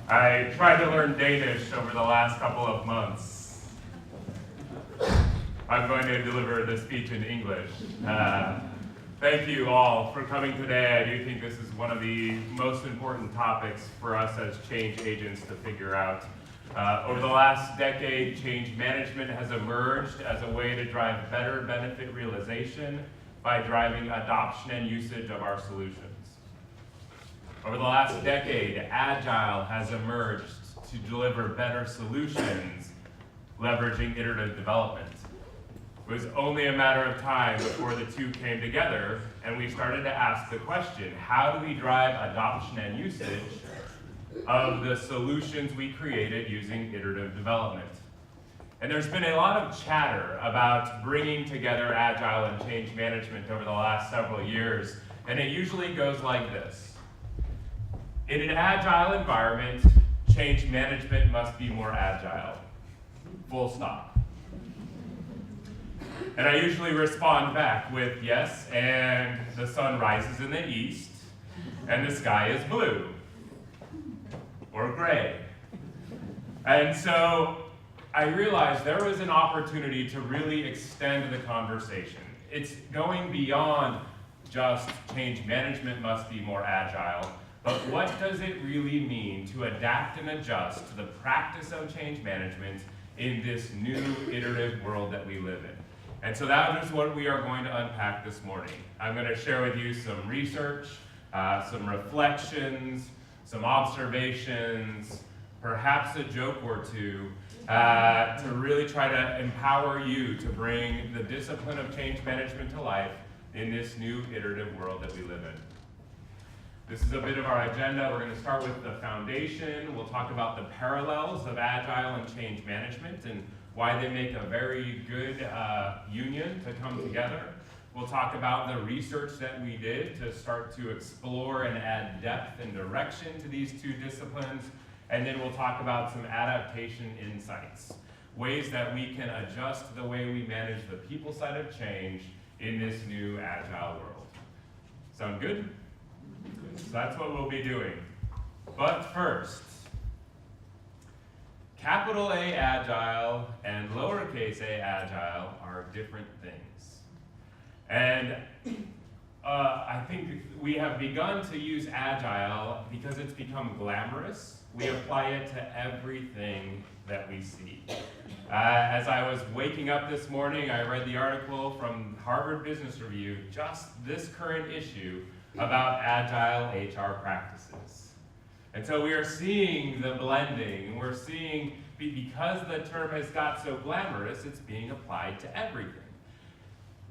I tried to learn Danish over the last couple of months. I'm going to deliver the speech in English. Thank you all for coming today. I do think this is one of the most important topics for us as change agents to figure out. Over the last decade, change management has emerged as a way to drive better benefit realization by driving adoption and usage of our solutions. Over the last decade, Agile has emerged to deliver better solutions, leveraging iterative development. It was only a matter of time before the two came together, and we started to ask the question, how do we drive adoption and usage of the solutions we created using iterative development? And there's been a lot of chatter about bringing together Agile and Change Management over the last several years, and it usually goes like this. In an Agile environment, change management must be more agile. Full stop. And I usually respond back with, yes, and the sun rises in the east, and the sky is blue, or gray. And so I realized there was an opportunity to really extend the conversation. It's going beyond just change management must be more agile, but what does it really mean to adapt and adjust to the practice of change management in this new iterative world that we live in? And so that is what we are going to unpack this morning. I'm going to share with you some research, some reflections, some observations, perhaps a joke or two, to really try to empower you to bring the discipline of change management to life in this new iterative world that we live in. This is a bit of our agenda. We're going to start with the foundation. We'll talk about the parallels of Agile and Change Management and why they make a very good union to come together. We'll talk about the research that we did to start to explore and add depth and direction to these two disciplines. And then we'll talk about some adaptation insights, ways that we can adjust the way we manage the people side of change in this new Agile world. Sound good? So that's what we'll be doing. But first, capital A Agile and lowercase a Agile are different things. And I think we have begun to use Agile because it's become glamorous. We apply it to everything that we see. As I was waking up this morning, I read the article from Harvard Business Review, just this current issue, about Agile HR practices. And so we are seeing the blending. We're seeing, because the term has got so glamorous, it's being applied to everything.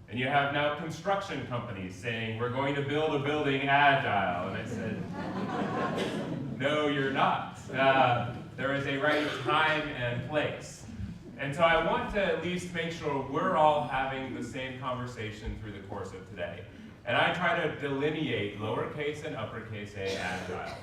And you have now construction companies saying, we're going to build a building Agile. And I said, no, you're not. There is a right time and place. And so I want to at least make sure we're all having the same conversation through the course of today. And I try to delineate lowercase and uppercase a Agile.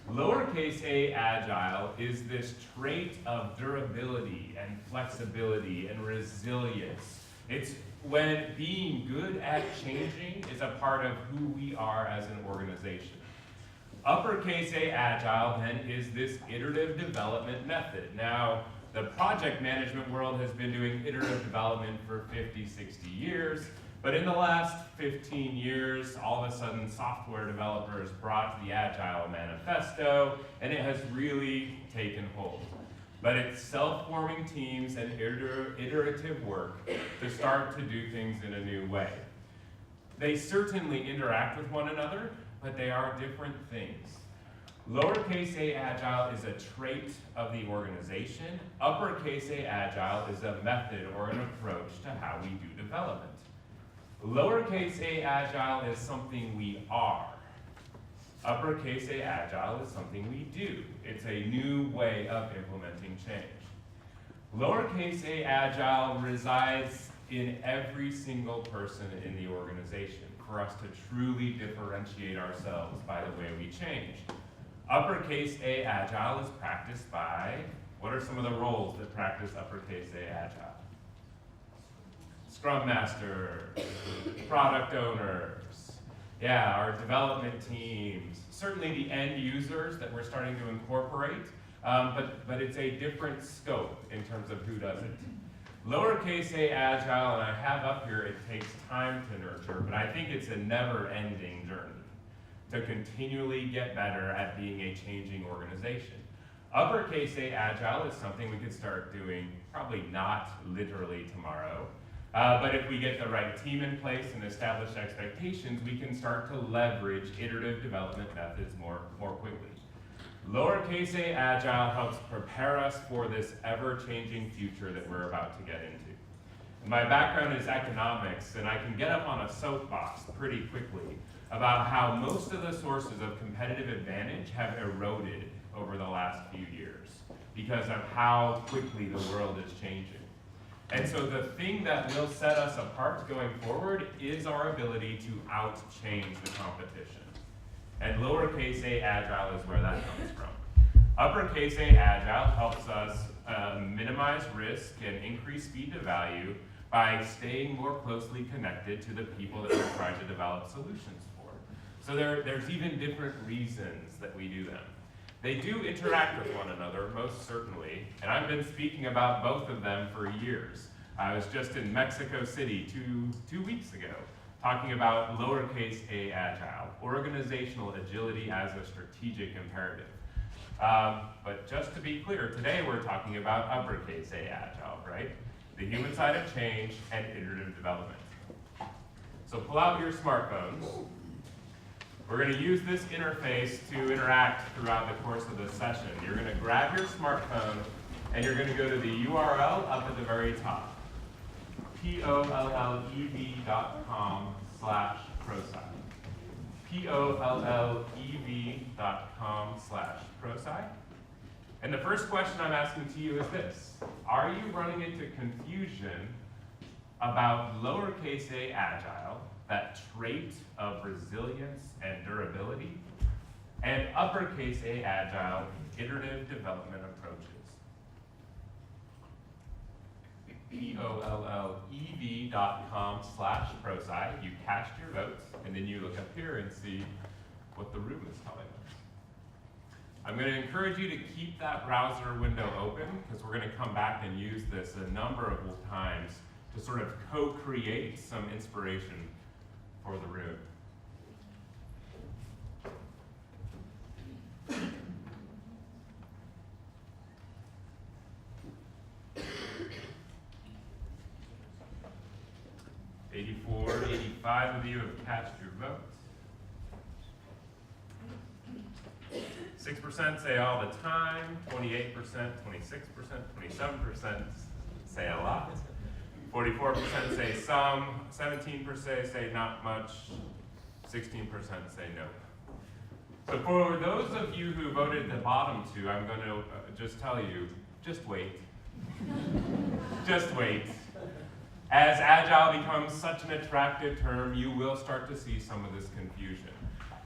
Lowercase a Agile is this trait of durability and flexibility and resilience. It's when being good at changing is a part of who we are as an organization. Uppercase a Agile then is this iterative development method. Now, the project management world has been doing iterative development for 50, 60 years. But in the last 15 years, all of a sudden, software developers brought the Agile Manifesto, and it has really taken hold. But it's self-forming teams and iterative work to start to do things in a new way. They certainly interact with one another, but they are different things. Lowercase a Agile is a trait of the organization. Uppercase a Agile is a method or an approach to how we do development. Lowercase a Agile is something we are. Uppercase a Agile is something we do. It's a new way of implementing change. Lowercase a Agile resides in every single person in the organization for us to truly differentiate ourselves by the way we change. Uppercase a Agile is practiced by, what are some of the roles that practice uppercase a Agile? Scrum Master, product owners, Yeah, our development teams, certainly the end users that we're starting to incorporate, but it's a different scope in terms of who does it. Lowercase a Agile, and I have up here, it takes time to nurture, but I think it's a never-ending journey to continually get better at being a changing organization. Uppercase a Agile is something we could start doing, probably not literally tomorrow, but if we get the right team in place and establish expectations, we can start to leverage iterative development methods more quickly. Lowercase a Agile helps prepare us for this ever-changing future that we're about to get into. And my background is economics, and I can get up on a soapbox pretty quickly about how most of the sources of competitive advantage have eroded over the last few years because of how quickly the world is changing. And so the thing that will set us apart going forward is our ability to out-change the competition. And lowercase a Agile is where that comes from. Uppercase a Agile helps us minimize risk and increase speed to value by staying more closely connected to the people that we're trying to develop solutions for. So there's even different reasons that we do them. They do interact with one another, most certainly, and I've been speaking about both of them for years. I was just in Mexico City two weeks ago, talking about lowercase a Agile, organizational agility as a strategic imperative. But just to be clear, today we're talking about uppercase a Agile, right? The human side of change and iterative development. So pull out your smartphones. We're going to use this interface to interact throughout the course of the session. You're going to grab your smartphone and you're going to go to the URL up at the very top, pollev.com/Prosci. pollev.com/Prosci. And the first question I'm asking to you is this: are you running into confusion about lowercase a Agile, that trait of resilience and durability, and uppercase a Agile, iterative development approaches? pollev.com/Prosci. You cast your votes, and then you look up here and see what the room is telling us. I'm going to encourage you to keep that browser window open, because we're going to come back and use this a number of times to sort of co-create some inspiration for the room. '84, '85 of you have cast your votes. 6% say all the time, 28%, 26%, 27% say a lot, 44% say some, 17% say not much, 16% say no. So for those of you who voted the bottom two, I'm going to just tell you, just wait. Just wait. As Agile becomes such an attractive term, you will start to see some of this confusion.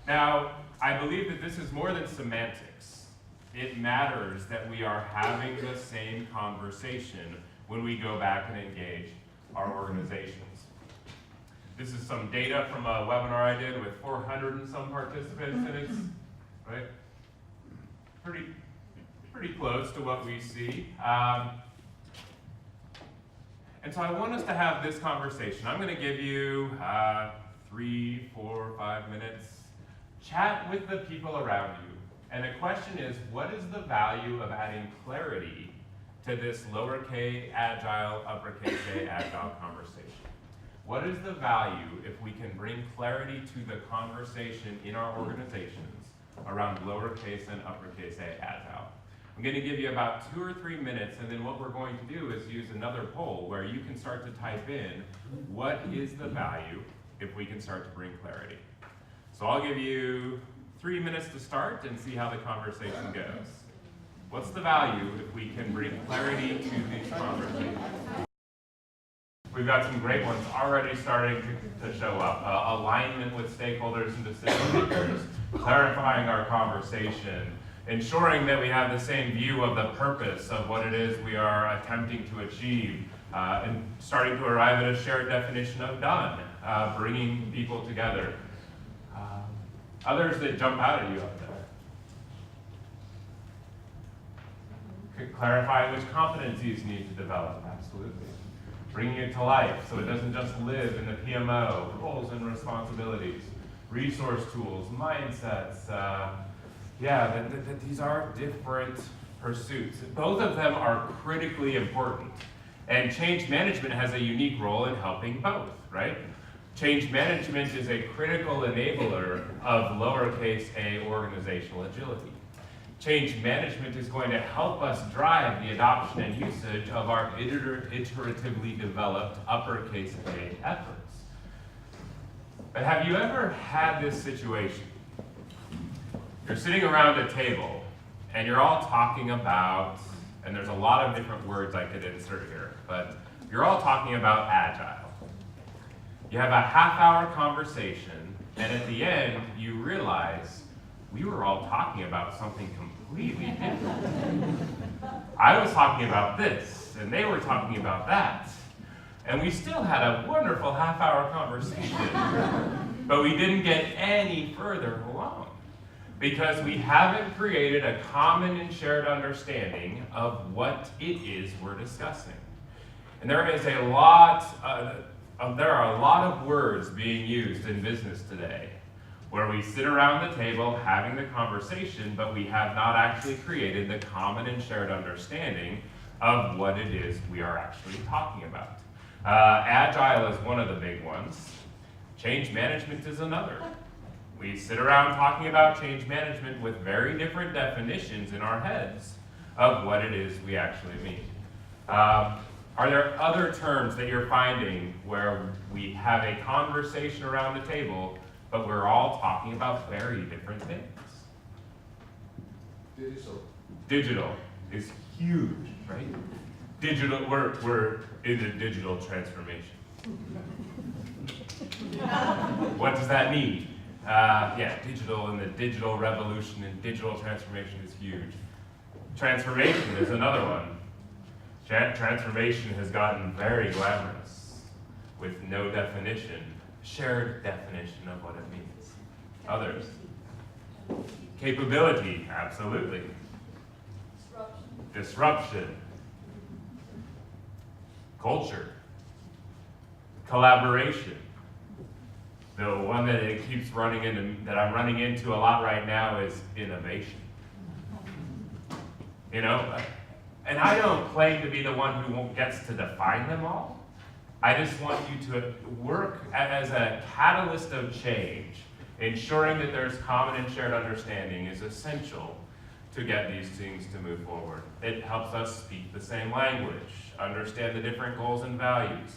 Now, I believe that this is more than semantics. It matters that we are having the same conversation when we go back and engage our organizations. This is some data from a webinar I did with 400 and some participants, and it's right, pretty close to what we see. And so I want us to have this conversation. I'm going to give you 3, 4, 5 minutes. Chat with the people around you. And the question is, what is the value of adding clarity to this lowercase Agile, uppercase a Agile conversation? What is the value if we can bring clarity to the conversation in our organizations around lowercase and uppercase a Agile? I'm going to give you about 2 or 3 minutes, and then what we're going to do is use another poll where you can start to type in, what is the value if we can start to bring clarity? So I'll give you 3 minutes to start and see how the conversation goes. What's the value if we can bring clarity to these conversations? We've got some great ones already starting to show up. Alignment with stakeholders and decision makers, clarifying our conversation, ensuring that we have the same view of the purpose of what it is we are attempting to achieve, and starting to arrive at a shared definition of done, bringing people together. Others that jump out at you out there? Clarifying which competencies need to develop, absolutely. Bringing it to life so it doesn't just live in the PMO, roles and responsibilities, resource tools, mindsets. These are different pursuits. Both of them are critically important. And change management has a unique role in helping both, right? Change management is a critical enabler of lowercase a organizational agility. Change management is going to help us drive the adoption and usage of our iteratively developed uppercase A efforts. But have you ever had this situation? You're sitting around a table and you're all talking about, and there's a lot of different words I could insert here, but you're all talking about Agile. You have a half-hour conversation, and at the end, you realize we were all talking about something completely different. I was talking about this, and they were talking about that. And we still had a wonderful half-hour conversation, but we didn't get any further along because we haven't created a common and shared understanding of what it is we're discussing. And there are a lot of words being used in business today where we sit around the table having the conversation, but we have not actually created the common and shared understanding of what it is we are actually talking about. Agile is one of the big ones. Change management is another. We sit around talking about change management with very different definitions in our heads of what it is we actually mean. Are there other terms that you're finding where we have a conversation around the table, but we're all talking about very different things? Digital is huge, right? Digital, we're in a digital transformation. What does that mean? Digital and the digital revolution and digital transformation is huge. Transformation is another one. Transformation has gotten very glamorous with no definition, shared definition of what it means. Others. Capability, absolutely. Disruption. Culture. Collaboration. The one that it keeps running into, that I'm running into a lot right now is innovation. You know, and I don't claim to be the one who gets to define them all. I just want you to work as a catalyst of change. Ensuring that there's common and shared understanding is essential to get these things to move forward. It helps us speak the same language, understand the different goals and values,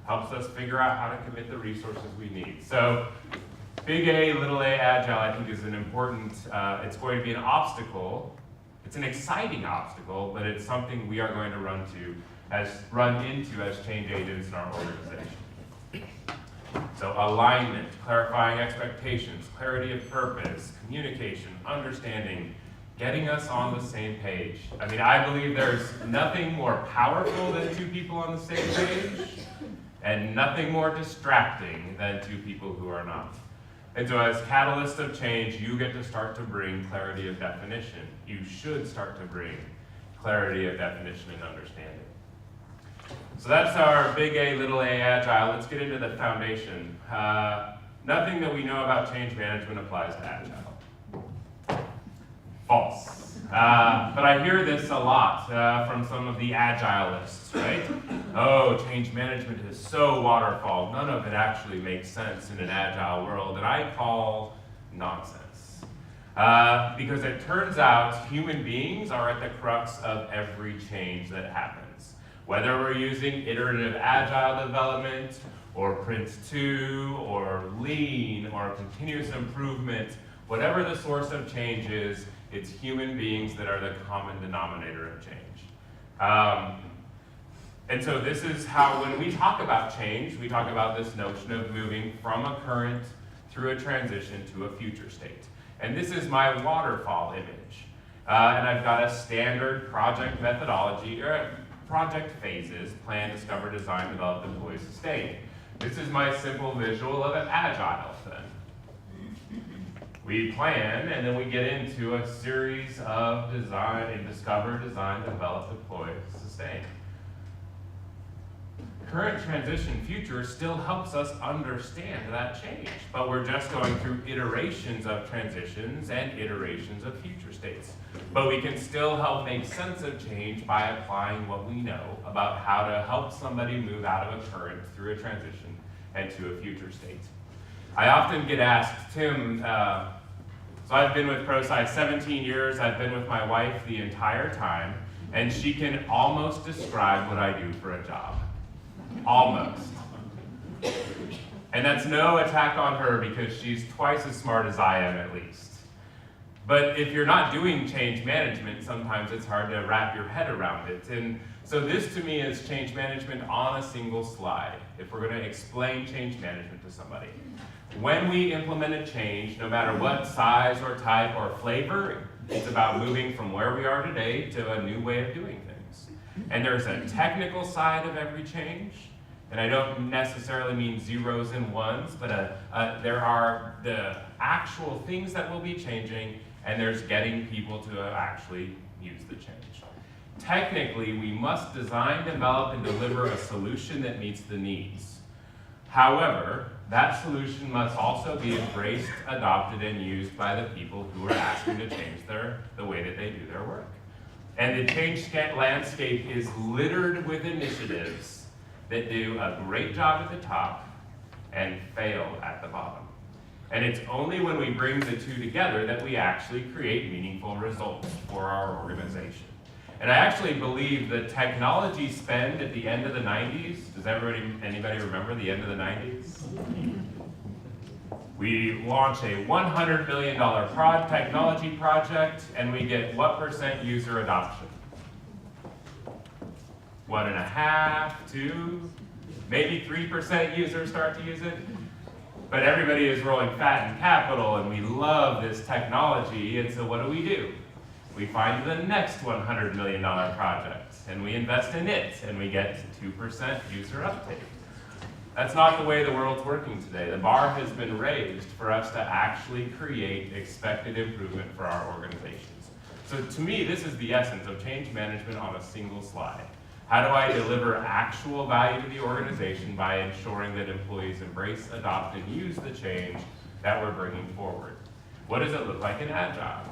helps us figure out how to commit the resources we need. So, big A, little a, Agile, I think is an important, it's going to be an obstacle. It's an exciting obstacle, but it's something we are going to run into as change agents in our organization. So alignment, clarifying expectations, clarity of purpose, communication, understanding, getting us on the same page. I mean, I believe there's nothing more powerful than two people on the same page, and nothing more distracting than two people who are not. And so as catalyst of change, you get to start to bring clarity of definition. You should start to bring clarity of definition and understanding. So that's our big A, little a, Agile. Let's get into the foundation. Nothing that we know about change management applies to Agile. False. But I hear this a lot from some of the Agilists, right? Oh, change management is so waterfall. None of it actually makes sense in an Agile world, and I call nonsense. Because it turns out human beings are at the crux of every change that happens. Whether we're using iterative Agile development, or Prince2, or Lean, or continuous improvement, whatever the source of change is, it's human beings that are the common denominator of change. And so this is how, when we talk about change, we talk about this notion of moving from a current through a transition to a future state. And this is my waterfall image. And I've got a standard project methodology, or project phases: plan, discover, design, develop, deploy, sustain. This is my simple visual of an Agile then. We plan, and then we get into a series of discover, design, develop, deploy, sustain. Current transition future still helps us understand that change, but we're just going through iterations of transitions and iterations of future states. But we can still help make sense of change by applying what we know about how to help somebody move out of a current through a transition and to a future state. I often get asked, Tim, so I've been with Prosci 17 years, I've been with my wife the entire time, and she can almost describe what I do for a job. Almost. And that's no attack on her because she's twice as smart as I am at least. But if you're not doing change management, sometimes it's hard to wrap your head around it. And so this to me is change management on a single slide, if we're going to explain change management to somebody. When we implement a change, no matter what size or type or flavor, it's about moving from where we are today to a new way of doing things. And there's a technical side of every change, and I don't necessarily mean zeros and ones, but there are the actual things that will be changing, and there's getting people to actually use the change. Technically, we must design, develop, and deliver a solution that meets the needs. However, that solution must also be embraced, adopted, and used by the people who are asking to change the way that they do their work. And the change landscape is littered with initiatives that do a great job at the top and fail at the bottom. And it's only when we bring the two together that we actually create meaningful results for our organization. And I actually believe the technology spend at the end of the 90s, does anybody remember the end of the 90s? We launch a $100 million technology project, and we get what % user adoption? 1.5, 2, maybe 3% users start to use it. But everybody is rolling fat in capital, and we love this technology, and so what do? We find the next $100 million project, and we invest in it, and we get 2% user uptake. That's not the way the world's working today. The bar has been raised for us to actually create expected improvement for our organizations. So to me, this is the essence of change management on a single slide. How do I deliver actual value to the organization by ensuring that employees embrace, adopt, and use the change that we're bringing forward? What does it look like in Agile?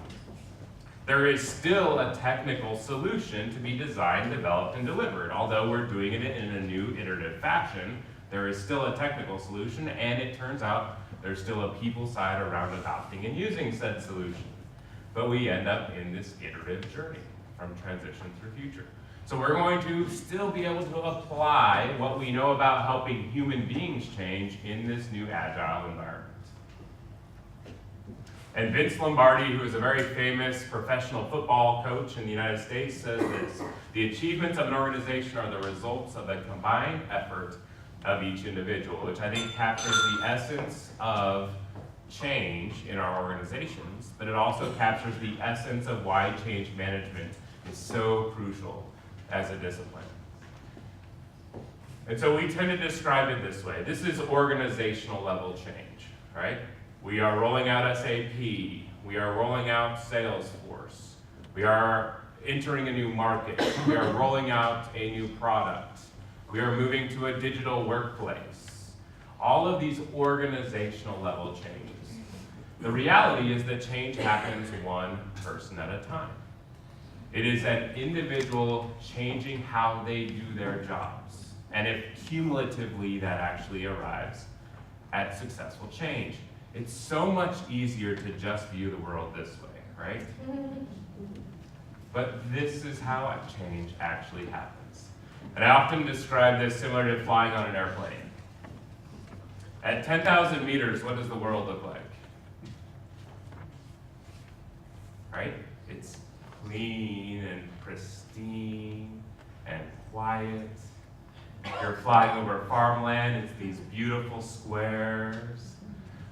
There is still a technical solution to be designed, developed, and delivered. Although we're doing it in a new iterative fashion, there is still a technical solution, and it turns out there's still a people side around adopting and using said solution. But we end up in this iterative journey from transition through future. So we're going to still be able to apply what we know about helping human beings change in this new Agile environment. And Vince Lombardi, who is a very famous professional football coach in the United States, says this: the achievements of an organization are the results of a combined effort of each individual, which I think captures the essence of change in our organizations, but it also captures the essence of why change management is so crucial as a discipline. And so we tend to describe it this way. This is organizational level change, right? We are rolling out SAP. We are rolling out Salesforce. We are entering a new market. We are rolling out a new product. We are moving to a digital workplace. All of these organizational level changes. The reality is that change happens one person at a time. It is an individual changing how they do their jobs. And if cumulatively that actually arrives at successful change. It's so much easier to just view the world this way, right? But this is how change actually happens. And I often describe this similar to flying on an airplane. At 10,000 meters, what does the world look like? Right? It's clean and pristine and quiet. You're flying over farmland, it's these beautiful squares.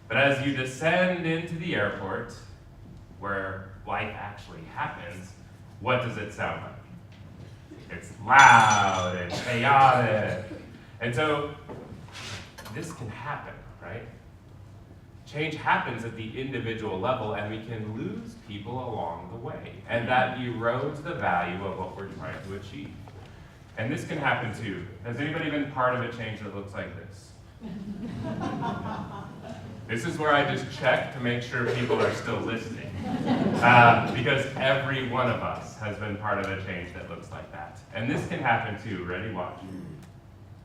But as you descend into the airport, where life actually happens, what does it sound like? It's loud and chaotic. And so this can happen, right? change happens at the individual level, and we can lose people along the way. And that erodes the value of what we're trying to achieve. And this can happen too. Has anybody been part of a change that looks like this? This is where I just check to make sure people are still listening. Because every one of us has been part of a change that looks like that. And this can happen too. Ready? Watch.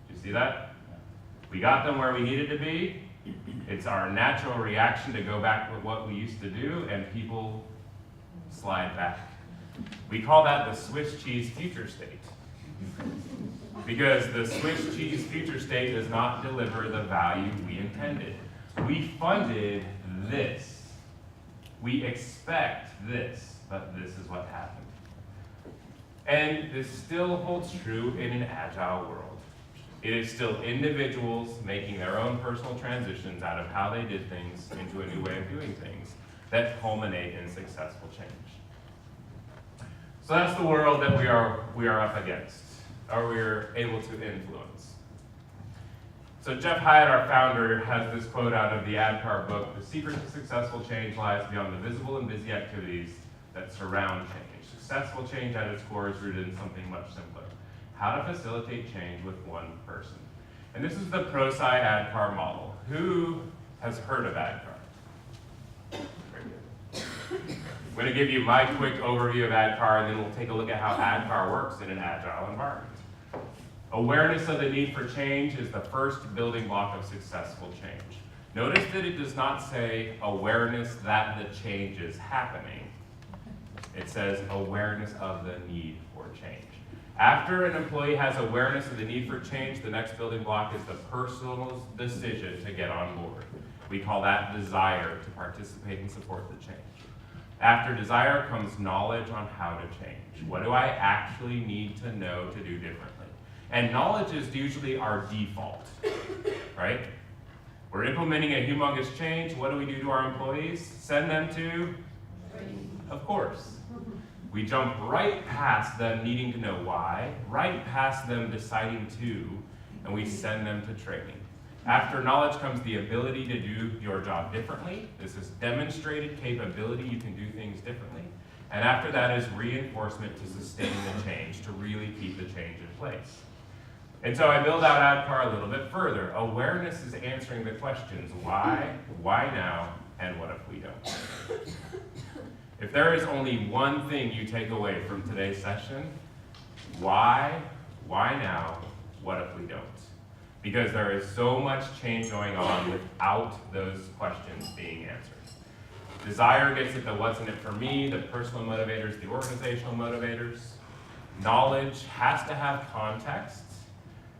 You see that? We got them where we needed to be. It's our natural reaction to go back with what we used to do, and people slide back. We call that the Swiss cheese future state. Because the Swiss cheese future state does not deliver the value we intended. We funded this. We expect this, but this is what happened. And this still holds true in an agile world. It is still individuals making their own personal transitions out of how they did things into a new way of doing things that culminate in successful change. So that's the world that we are up against, or we're able to influence. So Jeff Hyatt, our founder, has this quote out of the ADKAR book: "The secret to successful change lies beyond the visible and busy activities that surround change. Successful change at its core is rooted in something much simpler: how to facilitate change with one person." And this is the Prosci ADKAR model. Who has heard of ADKAR? Very good. I'm going to give you my quick overview of ADKAR, and then we'll take a look at how ADKAR works in an agile environment. Awareness of the need for change is the first building block of successful change. Notice that it does not say awareness that the change is happening. It says awareness of the need for change. After an employee has awareness of the need for change, the next building block is the personal decision to get on board. We call that desire to participate and support the change. After desire comes knowledge on how to change. What do I actually need to know to do differently? And knowledge is usually our default, right? We're implementing a humongous change. What do we do to our employees? Send them to? Of course. We jump right past them needing to know why, right past them deciding to, and we send them to training. After knowledge comes the ability to do your job differently. This is demonstrated capability. You can do things differently. And after that is reinforcement to sustain the change, to really keep the change in place. And so I build out ADKAR a little bit further. Awareness is answering the questions: why now, and what if we don't? If there is only one thing you take away from today's session, why now, what if we don't? Because there is so much change going on without those questions being answered. Desire gets at the what's in it for me, the personal motivators, the organizational motivators. Knowledge has to have context,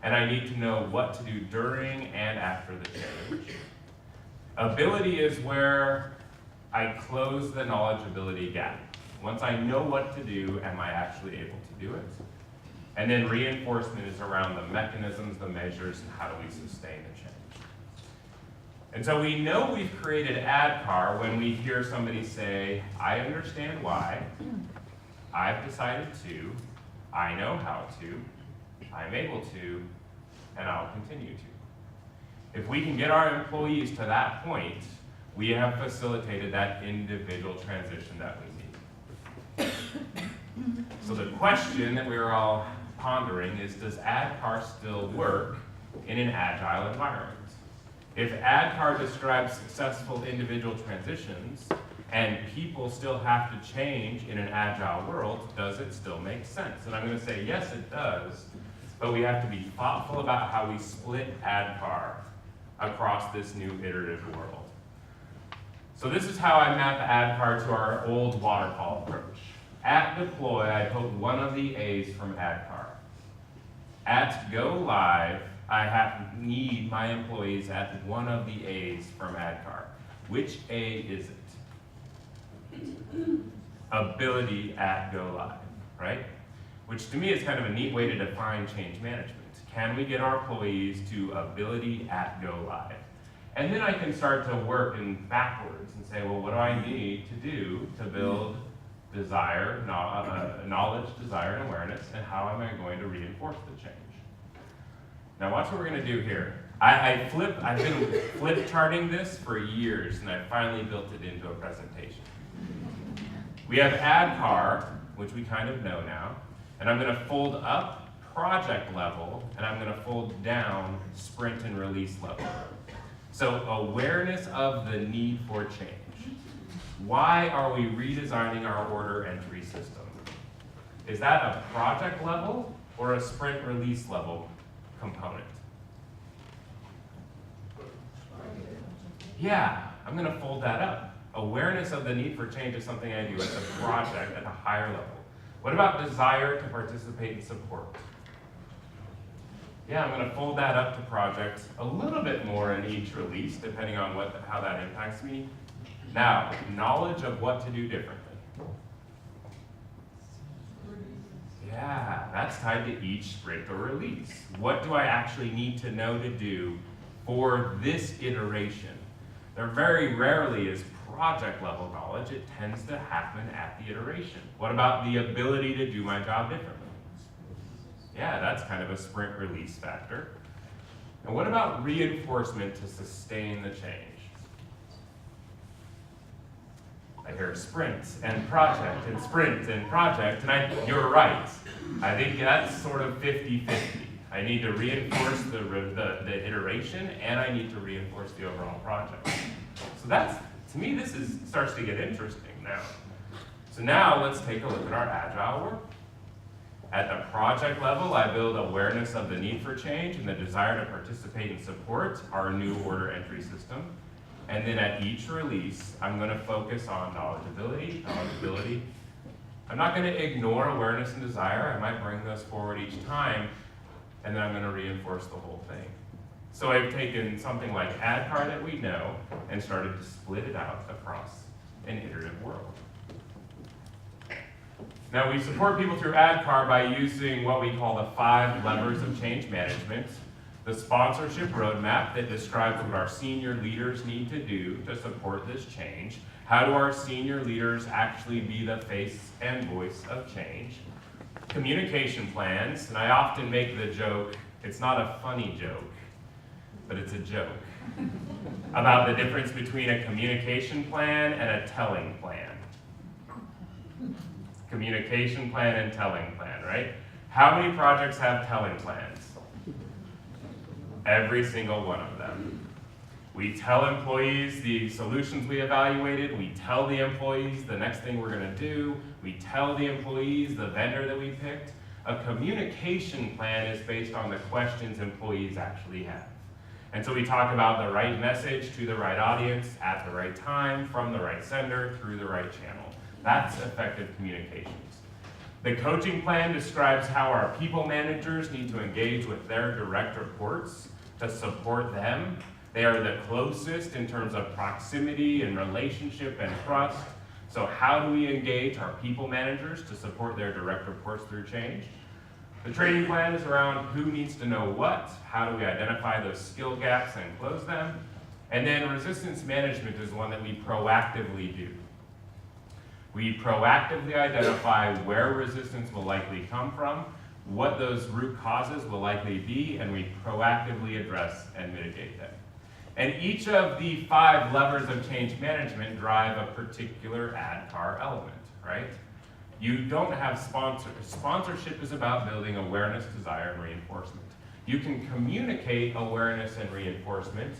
and I need to know what to do during and after the change. Ability is where I close the knowledge-ability gap. Once I know what to do, am I actually able to do it? And then reinforcement is around the mechanisms, the measures, and how do we sustain the change. And so we know we've created ADKAR when we hear somebody say, I understand why, I've decided to, I know how to, I'm able to, and I'll continue to. If we can get our employees to that point, we have facilitated that individual transition that we need. So the question that we are all pondering is, does ADKAR still work in an agile environment? If ADKAR describes successful individual transitions and people still have to change in an agile world, does it still make sense? And I'm going to say, yes, it does, but we have to be thoughtful about how we split ADKAR across this new iterative world. So this is how I map ADKAR to our old waterfall approach. At deploy, I put one of the A's from ADKAR. At go live, I need my employees at one of the A's from ADKAR. Which A is it? Ability at go live, right? Which to me is kind of a neat way to define change management. Can we get our employees to ability at go live? And then I can start to work in backwards and say, well, what do I need to do to build desire, knowledge, desire, and awareness, and how am I going to reinforce the change? Now watch what we're going to do here. I've been flip charting this for years, and I finally built it into a presentation. We have ADCAR, which we kind of know now, and I'm going to fold up project level, and I'm going to fold down sprint and release level. So awareness of the need for change. Why are we redesigning our order entry system? Is that a project level or a sprint release level component? Yeah, I'm going to fold that up. Awareness of the need for change is something I do at the project at a higher level. What about desire to participate and support? Yeah, I'm going to fold that up to project a little bit more in each release, depending on how that impacts me. Now, knowledge of what to do differently. Yeah, that's tied to each sprint or release. What do I actually need to know to do for this iteration? There very rarely is project level knowledge. It tends to happen at the iteration. What about the ability to do my job differently? Yeah, that's kind of a sprint release factor. And what about reinforcement to sustain the change? I hear sprint and project and sprint and project, and you're right. I think that's sort of 50-50. I need to reinforce the iteration, and I need to reinforce the overall project. So that's, to me, this starts to get interesting now. So now let's take a look at our Agile work. At the project level, I build awareness of the need for change and the desire to participate and support our new order entry system. And then at each release, I'm going to focus on knowledgeability. I'm not going to ignore awareness and desire. I might bring those forward each time, and then I'm going to reinforce the whole thing. So I've taken something like ADCAR that we know and started to split it out across an iterative world. Now, we support people through ADCAR by using what we call the 5 levers of change management, the sponsorship roadmap that describes what our senior leaders need to do to support this change. How do our senior leaders actually be the face and voice of change? Communication plans, and I often make the joke, it's not a funny joke, but it's a joke, about the difference between a communication plan and a telling plan. Communication plan and telling plan, right? How many projects have telling plans? Every single one of them. We tell employees the solutions we evaluated. We tell the employees the next thing we're going to do. We tell the employees the vendor that we picked. A communication plan is based on the questions employees actually have. And so we talk about the right message to the right audience at the right time, from the right sender, through the right channel. That's effective communications. The coaching plan describes how our people managers need to engage with their direct reports to support them. They are the closest in terms of proximity and relationship and trust. So how do we engage our people managers to support their direct reports through change? The training plan is around who needs to know what, how do we identify those skill gaps and close them, and then resistance management is one that we proactively do. We proactively identify where resistance will likely come from, what those root causes will likely be, and we proactively address and mitigate them. And each of the 5 levers of change management drive a particular ADCAR element, right? You don't have sponsorship is about building awareness, desire, and reinforcement. You can communicate awareness and reinforcement.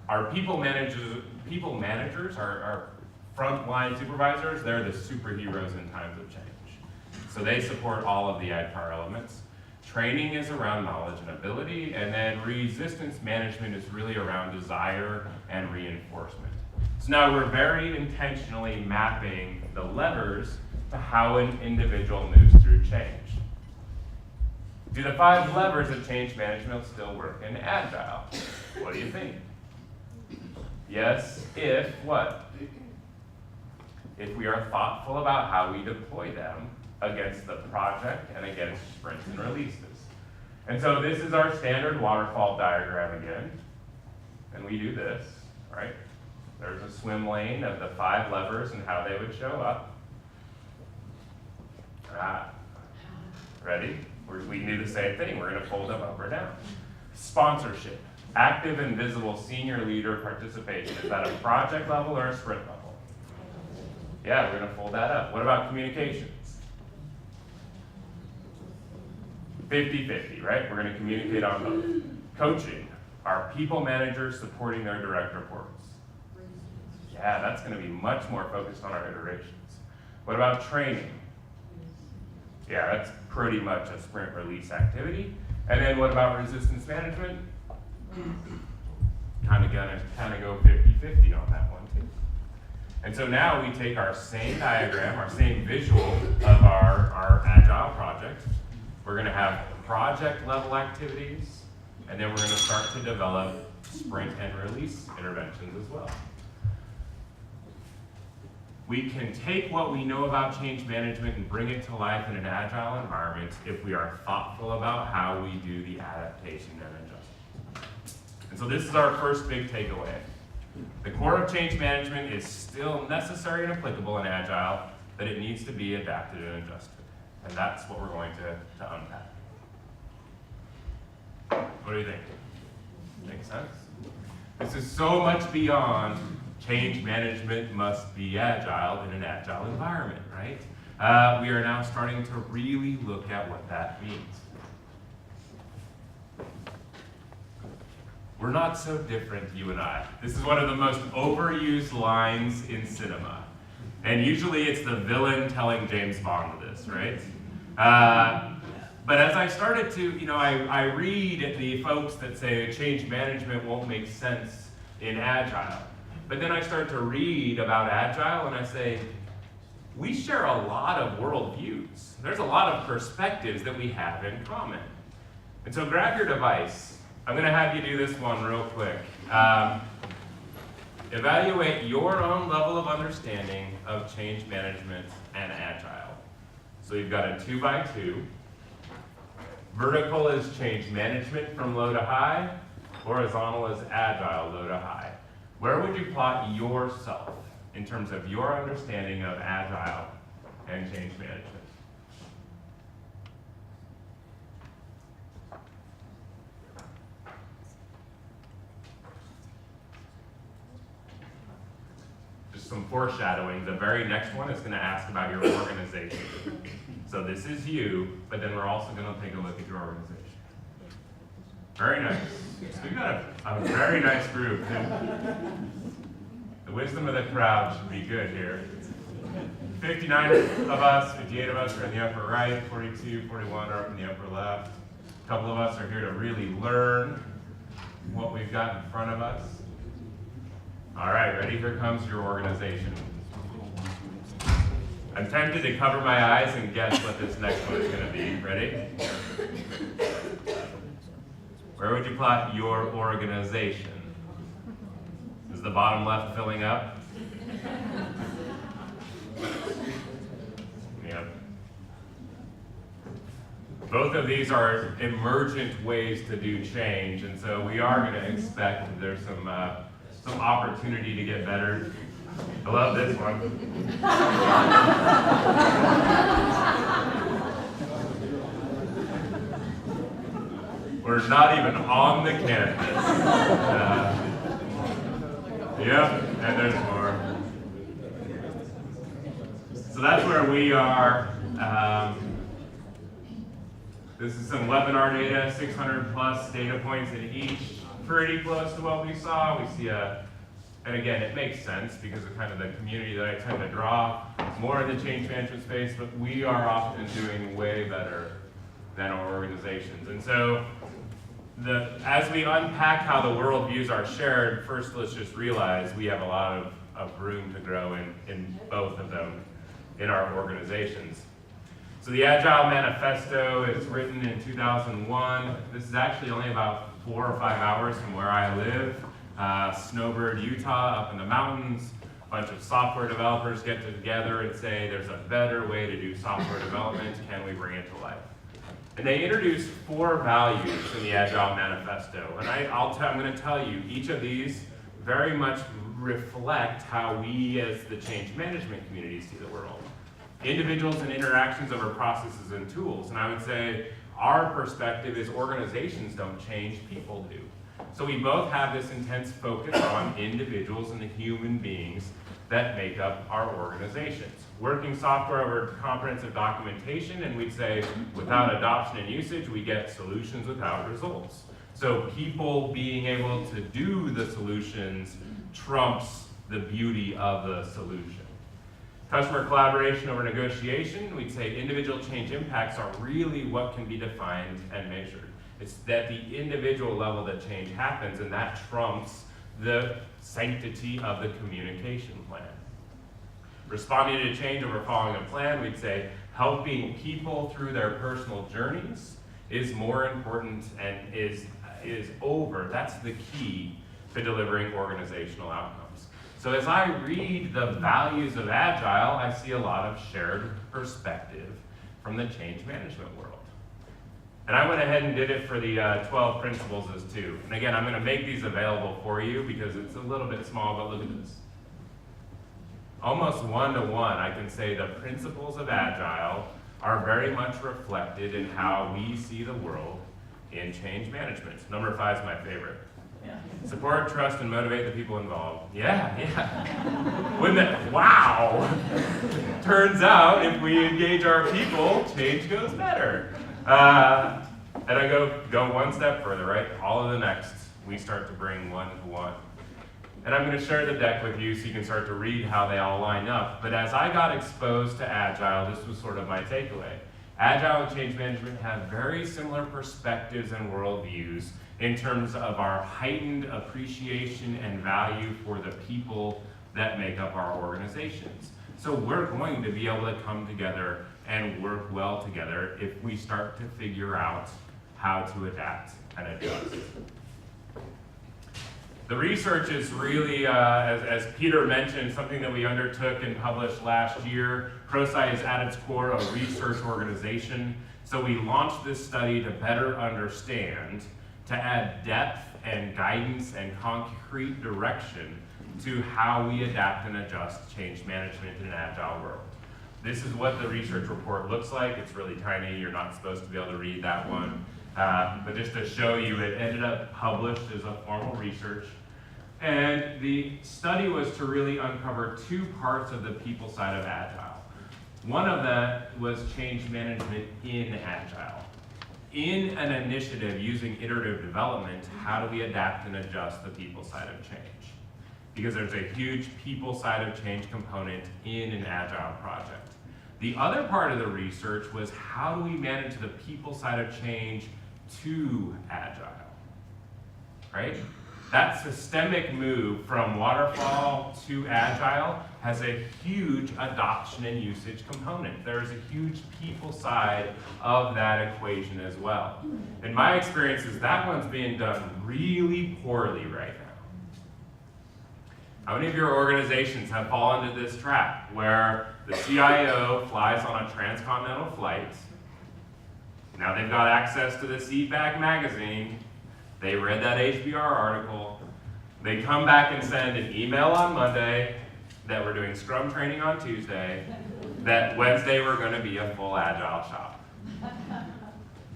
Our people managers are frontline supervisors. They're the superheroes in times of change. So they support all of the ADCAR elements. Training is around knowledge and ability, and then resistance management is really around desire and reinforcement. So now we're very intentionally mapping the levers to how an individual moves through change. Do the 5 levers of change management still work in Agile? What do you think? Yes, if what? If we are thoughtful about how we deploy them against the project and against sprints and releases. And so this is our standard waterfall diagram again. And we do this, right? There's a swim lane of the 5 levers and how they would show up. Ready? We do the same thing. We're going to fold them up or down. Sponsorship. Active and visible senior leader participation. Is that a project level or a sprint level? Yeah, we're gonna fold that up. What about communications? 50-50, right? We're gonna communicate on both. Coaching. Are people managers supporting their direct reports? Yeah, that's gonna be much more focused on our iterations. What about training? Yeah, that's pretty much a sprint release activity. And then what about resistance management? Kind of go 50-50 on that one too. And so now we take our same diagram, our same visual of our Agile project. We're gonna have project level activities, and then we're gonna start to develop sprint and release interventions as well. We can take what we know about change management and bring it to life in an Agile environment if we are thoughtful about how we do the adaptation and adjustment. And so this is our first big takeaway. The core of change management is still necessary and applicable in Agile, but it needs to be adapted and adjusted. And that's what we're going to unpack. What do you think? Make sense? This is so much beyond change management must be agile in an agile environment, right? We are now starting to really look at what that means. We're not so different, you and I. This is one of the most overused lines in cinema. And usually it's the villain telling James Bond this, right? But as I started to, I read the folks that say change management won't make sense in Agile. But then I start to read about Agile and I say, we share a lot of worldviews. There's a lot of perspectives that we have in common. And so grab your device. I'm gonna have you do this one real quick. Evaluate your own level of understanding of change management and Agile. So you've got a 2x2. Vertical is change management from low to high. Horizontal is Agile, low to high. Where would you plot yourself in terms of your understanding of Agile and change management? Just some foreshadowing. The very next one is going to ask about your organization. So this is you, but then we're also going to take a look at your organization. Very nice. So we've got a very nice group. The wisdom of the crowd should be good here. 59 of us, 58 of us are in the upper right, 42, 41 are up in the upper left. A couple of us are here to really learn what we've got in front of us. All right, ready? Here comes your organization. I'm tempted to cover my eyes and guess what this next one is going to be. Ready? Where would you plot your organization? Is the bottom left filling up? Yep. Both of these are emergent ways to do change, and so we are going to expect that there's some opportunity to get better. I love this one. We're not even on the campus. Yep, and there's more. So that's where we are. This is some webinar data, 600 plus data points in each. Pretty close to what we saw. We see and again, it makes sense because of kind of the community that I tend to draw, more in the change management space, but we are often doing way better than our organizations. And so, as we unpack how the worldviews are shared, first let's just realize we have a lot of room to grow in both of them in our organizations. So the Agile Manifesto is written in 2001. This is actually only about 4 or 5 hours from where I live. Snowbird, Utah, up in the mountains. A bunch of software developers get together and say there's a better way to do software development. Can we bring it to life? And they introduced 4 values in the Agile Manifesto. And I'm going to tell you, each of these very much reflect how we as the change management community see the world. Individuals and interactions over processes and tools. And I would say our perspective is organizations don't change, people do. So we both have this intense focus on individuals and the human beings that make up our organizations. Working software over comprehensive documentation, and we'd say without adoption and usage, we get solutions without results. So people being able to do the solutions trumps the beauty of the solution. Customer collaboration over negotiation, we'd say individual change impacts are really what can be defined and measured. It's at the individual level that change happens, and that trumps the sanctity of the communication plan. Responding to change over following a plan, we'd say helping people through their personal journeys is more important and is over. That's the key to delivering organizational outcomes. So as I read the values of Agile, I see a lot of shared perspective from the change management world. And I went ahead and did it for the 12 principles as too. And again, I'm going to make these available for you because it's a little bit small, but look at this. Almost one-to-one, I can say the principles of Agile are very much reflected in how we see the world in change management. Number 5 is my favorite. Yeah. Support, trust, and motivate the people involved. Yeah. Wouldn't it? Wow! Turns out if we engage our people, change goes better. And I go one step further, right? All of the next, we start to bring one-to-one. And I'm going to share the deck with you so you can start to read how they all line up. But as I got exposed to Agile, this was sort of my takeaway. Agile and change management have very similar perspectives and worldviews in terms of our heightened appreciation and value for the people that make up our organizations. So we're going to be able to come together and work well together if we start to figure out how to adapt and adjust. The research is really, as Peter mentioned, something that we undertook and published last year. Prosci is at its core a research organization. So we launched this study to better understand, to add depth and guidance and concrete direction to how we adapt and adjust change management in an Agile world. This is what the research report looks like. It's really tiny. You're not supposed to be able to read that one. But just to show you, it ended up published as a formal research. And the study was to really uncover 2 parts of the people side of Agile. One of that was change management in Agile. In an initiative using iterative development, how do we adapt and adjust the people side of change? Because there's a huge people side of change component in an Agile project. The other part of the research was how do we manage the people side of change to Agile, right? That systemic move from waterfall to Agile has a huge adoption and usage component. There's a huge people side of that equation as well. In my experience is that one's being done really poorly right now. How many of your organizations have fallen into this trap where the CIO flies on a transcontinental flight? Now they've got access to the seatback magazine. They read that HBR article. They come back and send an email on Monday that we're doing Scrum training on Tuesday, that Wednesday we're going to be a full Agile shop.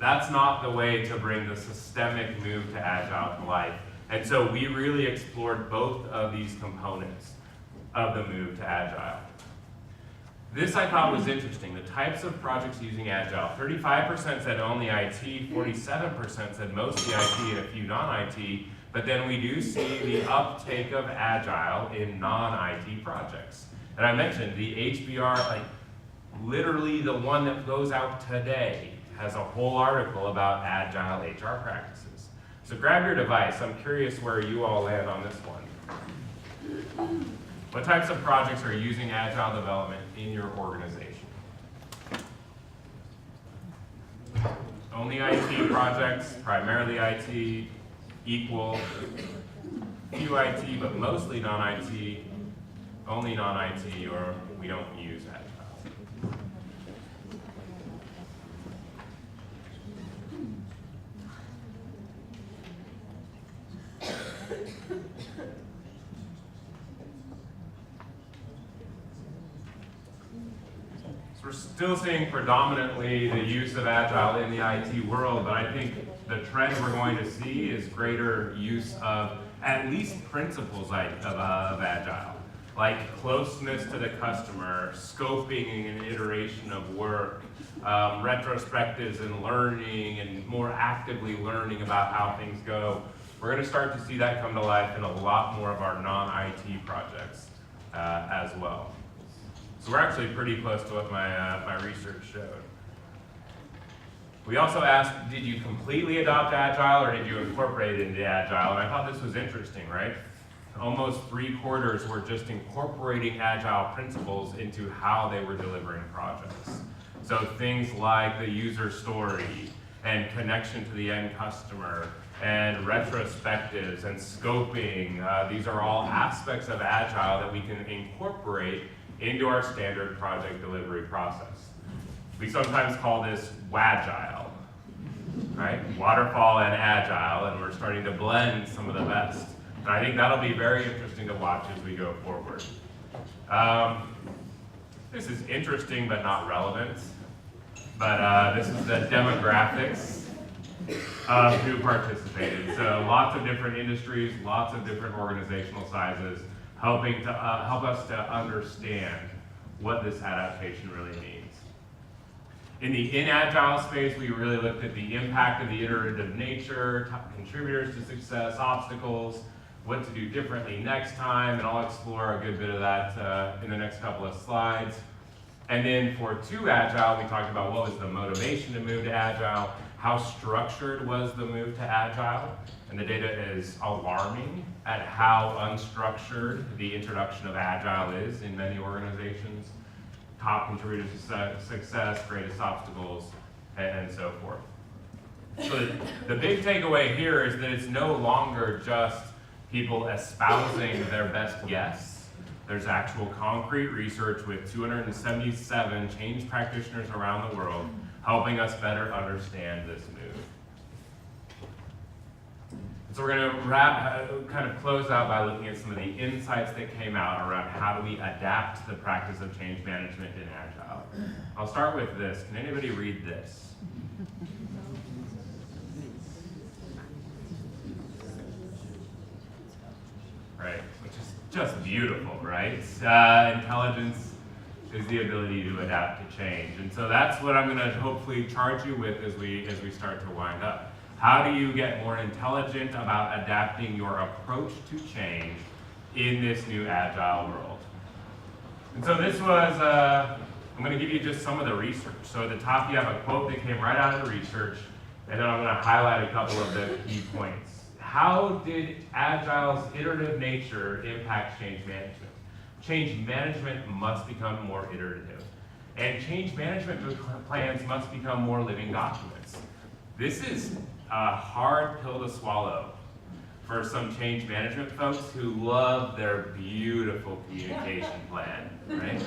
That's not the way to bring the systemic move to Agile to life. And so we really explored both of these components of the move to Agile. This I thought was interesting. The types of projects using Agile. 35% said only IT, 47% said mostly IT and a few non-IT, but then we do see the uptake of Agile in non-IT projects. And I mentioned the HBR, like literally the one that goes out today, has a whole article about Agile HR practices. So grab your device. I'm curious where you all land on this one. What types of projects are using Agile development in your organization? Only IT projects, primarily IT, equal, few IT, but mostly non-IT, only non-IT, or we don't use Agile. still seeing predominantly the use of Agile in the IT world, but I think the trend we're going to see is greater use of at least principles of Agile, like closeness to the customer, scoping and iteration of work, retrospectives and learning, and more actively learning about how things go. We're going to start to see that come to life in a lot more of our non-IT projects as well. So we're actually pretty close to what my research showed. We also asked, did you completely adopt Agile or did you incorporate it into Agile? And I thought this was interesting, right? Almost 3/4 were just incorporating Agile principles into how they were delivering projects. So things like the user story and connection to the end customer and retrospectives and scoping, these are all aspects of Agile that we can incorporate into our standard project delivery process. We sometimes call this Wagile, right? Waterfall and Agile, and we're starting to blend some of the best. And I think that'll be very interesting to watch as we go forward. This is interesting but not relevant, but this is the demographics of who participated. So lots of different industries, lots of different organizational sizes, helping to help us to understand what this adaptation really means. In the in-Agile space, we really looked at the impact of the iterative nature, contributors to success, obstacles, what to do differently next time, and I'll explore a good bit of that in the next couple of slides. And then for 2 Agile, we talked about what was the motivation to move to Agile, how structured was the move to Agile, and the data is alarming at how unstructured the introduction of Agile is in many organizations. Top contributors to success, greatest obstacles, and so forth. So the big takeaway here is that it's no longer just people espousing their best guess. There's actual concrete research with 277 change practitioners around the world helping us better understand this move. So we're going to kind of close out by looking at some of the insights that came out around how do we adapt the practice of change management in Agile. I'll start with this. Can anybody read this? Right, which is just beautiful, right? Intelligence is the ability to adapt to change. And so that's what I'm going to hopefully charge you with as we start to wind up. How do you get more intelligent about adapting your approach to change in this new Agile world? And so this was, I'm going to give you just some of the research. So at the top you have a quote that came right out of the research, and then I'm going to highlight a couple of the key points. How did Agile's iterative nature impact change management? Change management must become more iterative. And change management plans must become more living documents. This is a hard pill to swallow for some change management folks who love their beautiful communication plan, right?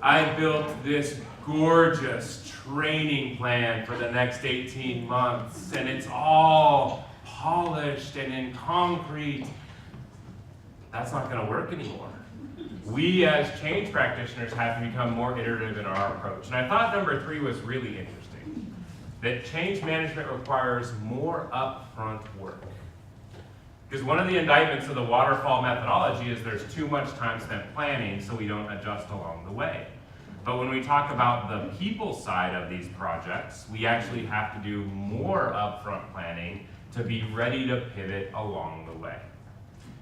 I built this gorgeous training plan for the next 18 months, and it's all polished and in concrete. That's not going to work anymore. We as change practitioners have to become more iterative in our approach. And I thought number 3 was really interesting, that change management requires more upfront work. Because one of the indictments of the waterfall methodology is there's too much time spent planning, so we don't adjust along the way. But when we talk about the people side of these projects, we actually have to do more upfront planning to be ready to pivot along the way.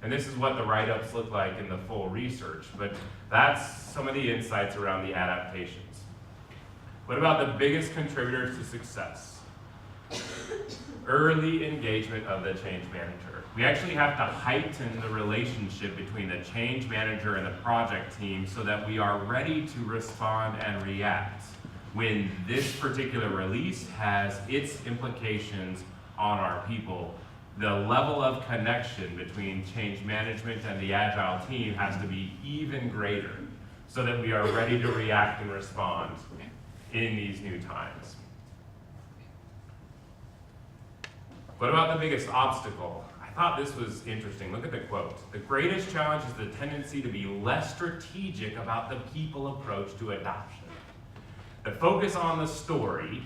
And this is what the write-ups look like in the full research, but that's some of the insights around the adaptations. What about the biggest contributors to success? Early engagement of the change manager. We actually have to heighten the relationship between the change manager and the project team so that we are ready to respond and react when this particular release has its implications on our people. The level of connection between change management and the Agile team has to be even greater so that we are ready to react and respond in these new times. What about the biggest obstacle? I thought this was interesting. Look at the quote. The greatest challenge is the tendency to be less strategic about the people approach to adoption. The focus on the story,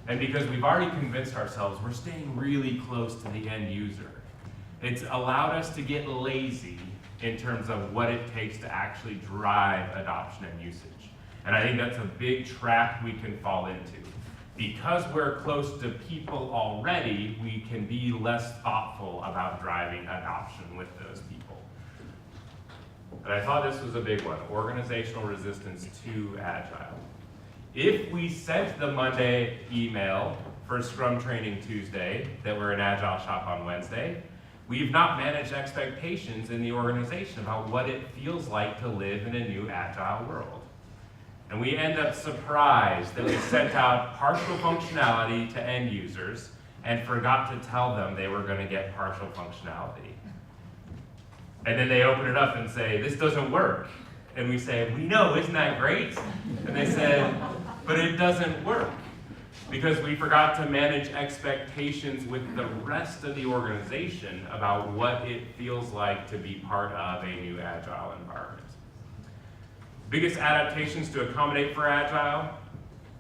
and because we've already convinced ourselves we're staying really close to the end user, it's allowed us to get lazy in terms of what it takes to actually drive adoption and usage. And I think that's a big trap we can fall into. Because we're close to people already, we can be less thoughtful about driving adoption with those people. And I thought this was a big one, organizational resistance to Agile. If we sent the Monday email for Scrum Training Tuesday that we're in Agile Shop on Wednesday, we've not managed expectations in the organization about what it feels like to live in a new Agile world. And we end up surprised that we sent out partial functionality to end users and forgot to tell them they were going to get partial functionality. And then they open it up and say, this doesn't work. And we say, we know, isn't that great? And they said, but it doesn't work because we forgot to manage expectations with the rest of the organization about what it feels like to be part of a new Agile environment. Biggest adaptations to accommodate for Agile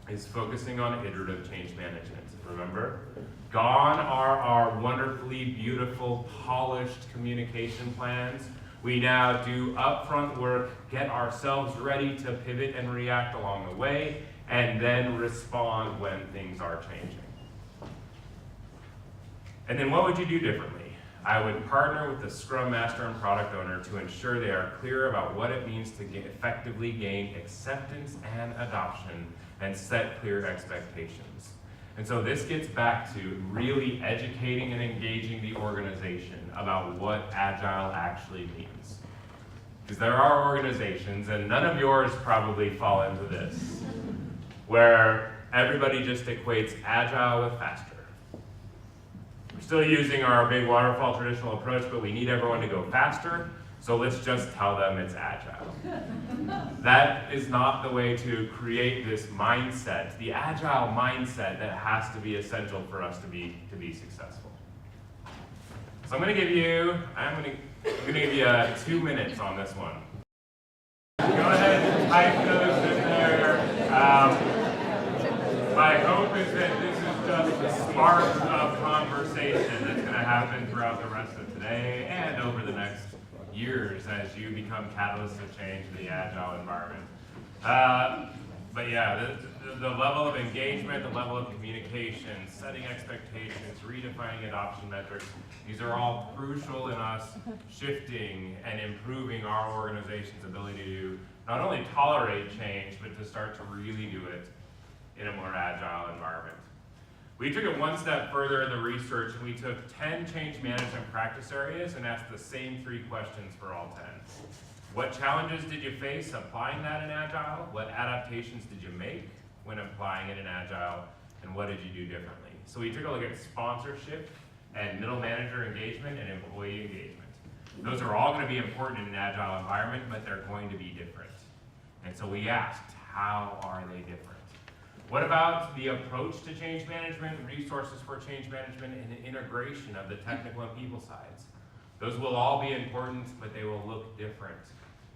is focusing on iterative change management. Remember, gone are our wonderfully beautiful, polished communication plans. We now do upfront work, get ourselves ready to pivot and react along the way, and then respond when things are changing. And then what would you do differently? I would partner with the Scrum Master and Product Owner to ensure they are clear about what it means to effectively gain acceptance and adoption and set clear expectations. And so this gets back to really educating and engaging the organization about what Agile actually means. Because there are organizations, and none of yours probably fall into this, where everybody just equates Agile with faster. We're still using our big waterfall traditional approach, but we need everyone to go faster, so let's just tell them it's Agile. That is not the way to create this mindset, the Agile mindset that has to be essential for us to be successful. So I'm going to give you 2 minutes on this one. Go ahead and type those in there. My hope is that this is just a spark of conversation that's going to happen throughout the rest of today and over the next years as you become catalysts of change in the Agile environment. But yeah, the level of engagement, the level of communication, setting expectations, redefining adoption metrics, these are all crucial in us shifting and improving our organization's ability to not only tolerate change, but to start to really do it in a more Agile environment. We took it one step further in the research, and we took 10 change management practice areas and asked the same 3 questions for all 10. What challenges did you face applying that in Agile? What adaptations did you make when applying it in Agile? And what did you do differently? So we took a look at sponsorship and middle manager engagement and employee engagement. Those are all going to be important in an Agile environment, but they're going to be different. And so we asked, how are they different? What about the approach to change management, resources for change management, and the integration of the technical and people sides? Those will all be important, but they will look different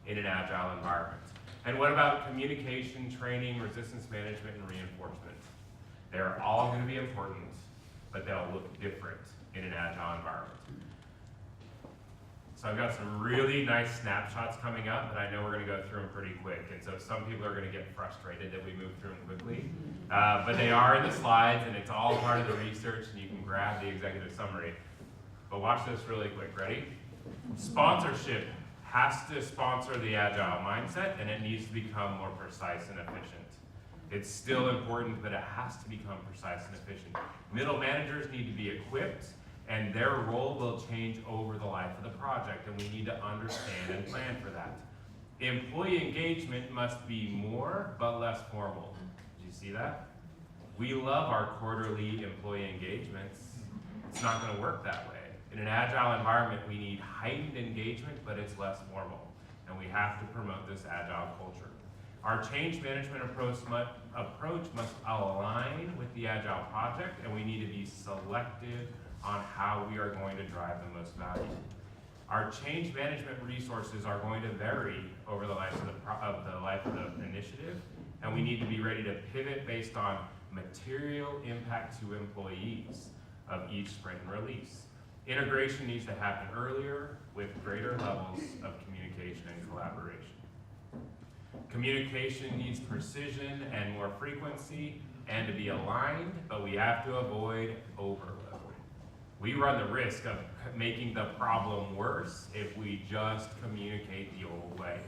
in an Agile environment. And what about communication, training, resistance management, and reinforcement? They're all going to be important, but they'll look different in an Agile environment. So I've got some really nice snapshots coming up, but I know we're going to go through them pretty quick. And so some people are going to get frustrated that we move through them quickly. But they are in the slides, and it's all part of the research, and you can grab the executive summary. But watch this really quick. Ready? Sponsorship has to sponsor the Agile mindset, and it needs to become more precise and efficient. It's still important, but it has to become precise and efficient. Middle managers need to be equipped, and their role will change over the life of the project, and we need to understand and plan for that. Employee engagement must be more, but less formal. Did you see that? We love our quarterly employee engagements. It's not going to work that way. In an Agile environment, we need heightened engagement, but it's less formal, and we have to promote this Agile culture. Our change management approach must align with the Agile project, and we need to be selective on how we are going to drive the most value. Our change management resources are going to vary over the life of the initiative, and we need to be ready to pivot based on material impact to employees of each sprint and release. Integration needs to happen earlier with greater levels of communication and collaboration. Communication needs precision and more frequency and to be aligned, but we have to avoid overload. We run the risk of making the problem worse if we just communicate the old way.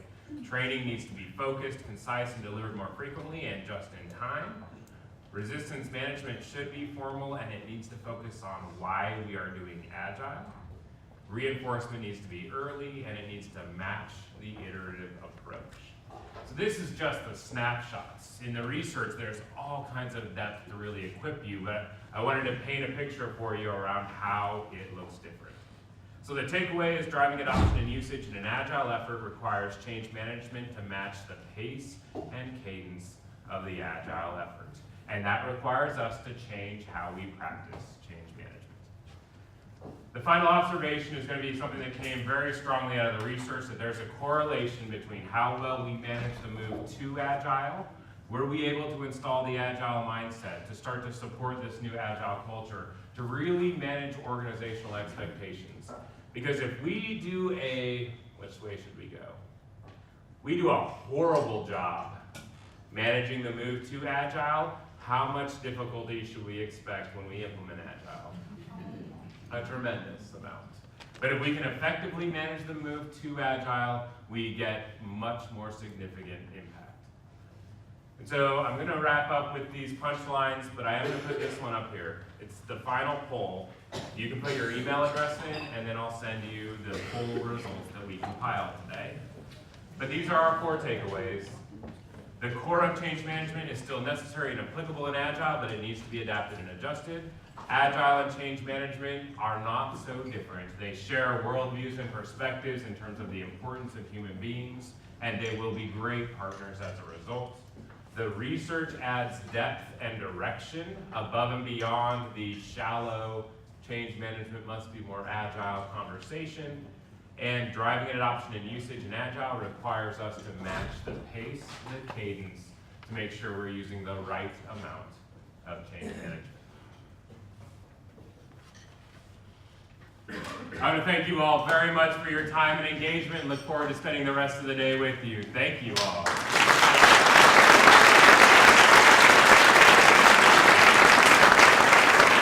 Training needs to be focused, concise, and delivered more frequently and just in time. Resistance management should be formal, and it needs to focus on why we are doing Agile. Reinforcement needs to be early, and it needs to match the iterative approach. So this is just the snapshots. In the research, there's all kinds of depth to really equip you, but I wanted to paint a picture for you around how it looks different. So the takeaway is driving adoption and usage in an Agile effort requires change management to match the pace and cadence of the Agile effort. And that requires us to change how we practice change management. The final observation is going to be something that came very strongly out of the research, that there's a correlation between how well we manage the move to Agile. Were we able to install the Agile mindset to start to support this new Agile culture, to really manage organizational expectations? Because if we do which way should we go? We do a horrible job managing the move to Agile, how much difficulty should we expect when we implement Agile? A tremendous amount. But if we can effectively manage the move to Agile, we get much more significant impact. And so I'm going to wrap up with these punchlines, but I am going to put this one up here. It's the final poll. You can put your email address in, and then I'll send you the poll results that we compiled today. But these are our 4 takeaways. The core of change management is still necessary and applicable in Agile, but it needs to be adapted and adjusted. Agile and change management are not so different. They share worldviews and perspectives in terms of the importance of human beings, and they will be great partners as a result. The research adds depth and direction above and beyond the shallow change management must be more agile conversation. And driving adoption and usage in Agile requires us to match the pace and the cadence to make sure we're using the right amount of change management. I want to thank you all very much for your time and engagement and look forward to spending the rest of the day with you. Thank you all.